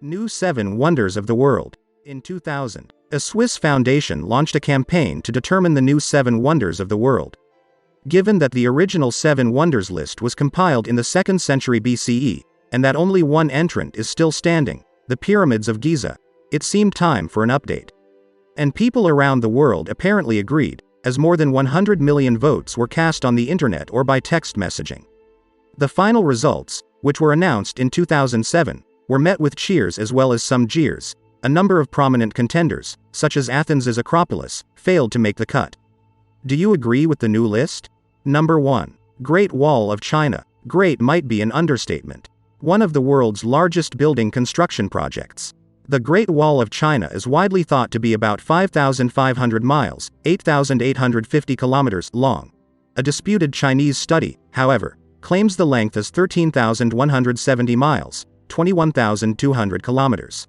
New 7 Wonders of the World. In 2000, a Swiss foundation launched a campaign to determine the new 7 Wonders of the World. Given that the original 7 Wonders list was compiled in the 2nd century BCE, and that only one entrant is still standing, the Pyramids of Giza, it seemed time for an update. And people around the world apparently agreed, as more than 100 million votes were cast on the internet or by text messaging. The final results, which were announced in 2007, were met with cheers as well as some jeers. A number of prominent contenders, such as Athens' Acropolis, failed to make the cut. Do you agree with the new list? Number 1. Great Wall of China. Great might be an understatement. One of the world's largest building construction projects. The Great Wall of China is widely thought to be about 5,500 miles, 8,850 kilometers, long. A disputed Chinese study, however, claims the length is 13,170 miles, 21,200 kilometers.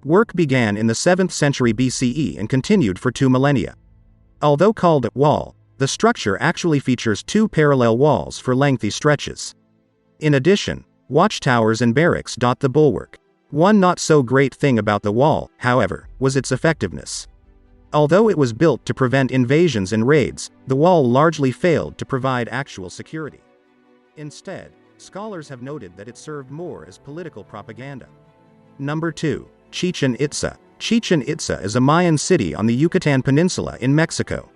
Work began in the 7th century BCE and continued for 2 millennia. Although called a wall, the structure actually features 2 parallel walls for lengthy stretches. In addition, watchtowers and barracks dot the bulwark. One not so great thing about the wall, however, was its effectiveness. Although it was built to prevent invasions and raids, the wall largely failed to provide actual security. Instead, scholars have noted that it served more as political propaganda. Number 2. Chichen Itza. Chichen Itza is a Mayan city on the Yucatan Peninsula in Mexico,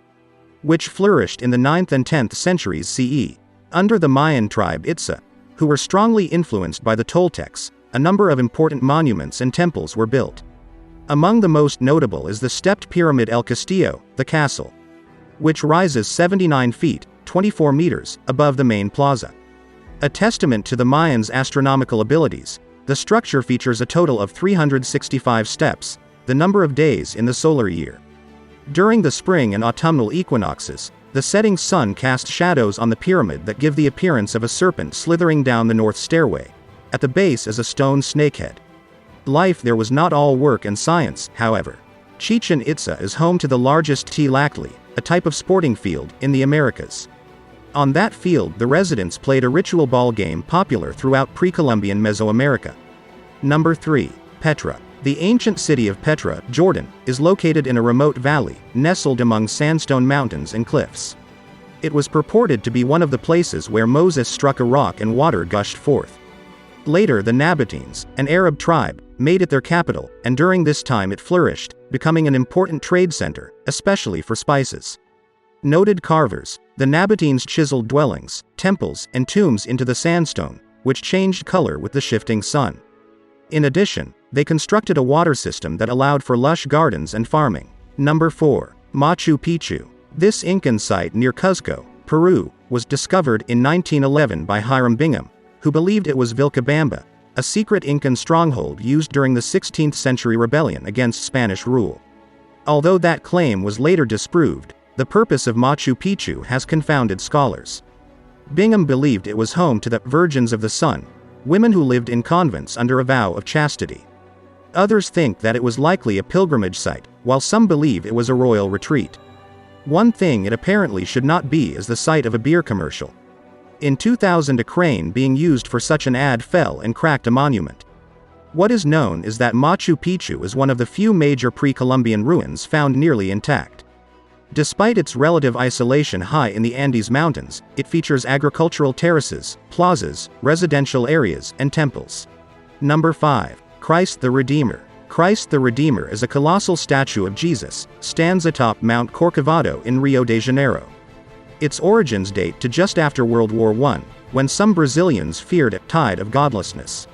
which flourished in the 9th and 10th centuries CE. Under the Mayan tribe Itza, who were strongly influenced by the Toltecs, a number of important monuments and temples were built. Among the most notable is the stepped pyramid El Castillo, the castle, which rises 79 feet, 24 meters, above the main plaza. A testament to the Mayans' astronomical abilities, the structure features a total of 365 steps, the number of days in the solar year. During the spring and autumnal equinoxes, the setting sun casts shadows on the pyramid that give the appearance of a serpent slithering down the north stairway. At the base is a stone snakehead. Life there was not all work and science, however. Chichen Itza is home to the largest tlachtli, a type of sporting field, in the Americas. On that field the residents played a ritual ball game popular throughout pre-Columbian Mesoamerica. Number 3. Petra. The ancient city of Petra, Jordan, is located in a remote valley, nestled among sandstone mountains and cliffs. It was purported to be one of the places where Moses struck a rock and water gushed forth. Later the Nabateans, an Arab tribe, made it their capital, and during this time it flourished, becoming an important trade center, especially for spices. Noted carvers, the Nabateans chiseled dwellings, temples, and tombs into the sandstone, which changed color with the shifting sun. In addition, they constructed a water system that allowed for lush gardens and farming. Number 4. Machu Picchu. This Incan site near Cuzco, Peru, was discovered in 1911 by Hiram Bingham, who believed it was Vilcabamba, a secret Incan stronghold used during the 16th century rebellion against Spanish rule. Although that claim was later disproved, the purpose of Machu Picchu has confounded scholars. Bingham believed it was home to the Virgins of the Sun, women who lived in convents under a vow of chastity. Others think that it was likely a pilgrimage site, while some believe it was a royal retreat. One thing it apparently should not be is the site of a beer commercial. In 2000 a crane being used for such an ad fell and cracked a monument. What is known is that Machu Picchu is one of the few major pre-Columbian ruins found nearly intact. Despite its relative isolation high in the Andes Mountains, it features agricultural terraces, plazas, residential areas, and temples. Number 5. Christ the Redeemer. Christ the Redeemer is a colossal statue of Jesus, stands atop Mount Corcovado in Rio de Janeiro. Its origins date to just after World War I, when some Brazilians feared a tide of godlessness.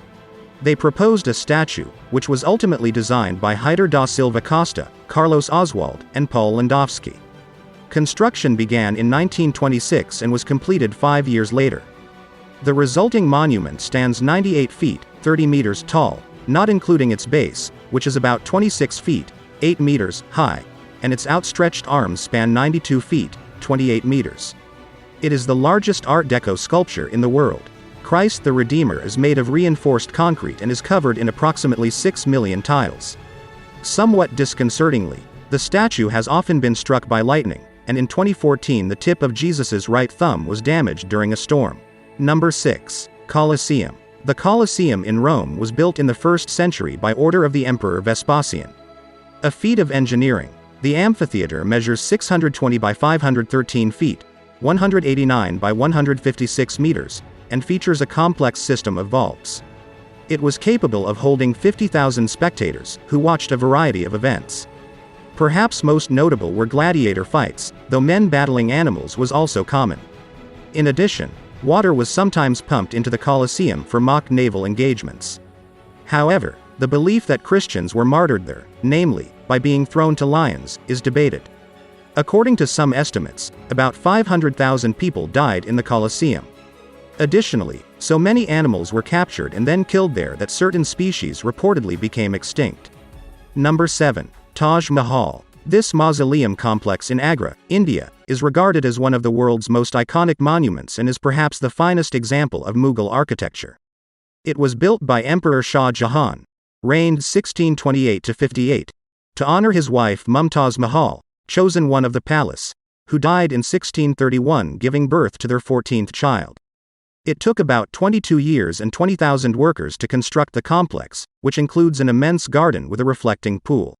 They proposed a statue, which was ultimately designed by Heitor da Silva Costa, Carlos Oswald, and Paul Landowski. Construction began in 1926 and was completed 5 years later. The resulting monument stands 98 feet, 30 meters tall, not including its base, which is about 26 feet, 8 meters, high, and its outstretched arms span 92 feet, 28 meters. It is the largest Art Deco sculpture in the world. Christ the Redeemer is made of reinforced concrete and is covered in approximately 6 million tiles. Somewhat disconcertingly, the statue has often been struck by lightning, and in 2014 the tip of Jesus's right thumb was damaged during a storm. Number 6. Coliseum. The Coliseum in Rome was built in the 1st century by order of the Emperor Vespasian. A feat of engineering, the amphitheater measures 620 by 513 feet, 189 by 156 meters, and features a complex system of vaults. It was capable of holding 50,000 spectators, who watched a variety of events. Perhaps most notable were gladiator fights, though men battling animals was also common. In addition, water was sometimes pumped into the Colosseum for mock naval engagements. However, the belief that Christians were martyred there, namely, by being thrown to lions, is debated. According to some estimates, about 500,000 people died in the Colosseum. Additionally, so many animals were captured and then killed there that certain species reportedly became extinct. Number 7. Taj Mahal. This mausoleum complex in Agra, India, is regarded as one of the world's most iconic monuments and is perhaps the finest example of Mughal architecture. It was built by Emperor Shah Jahan, reigned 1628–58, to honor his wife Mumtaz Mahal, chosen one of the palace, who died in 1631 giving birth to their 14th child. It took about 22 years and 20,000 workers to construct the complex, which includes an immense garden with a reflecting pool.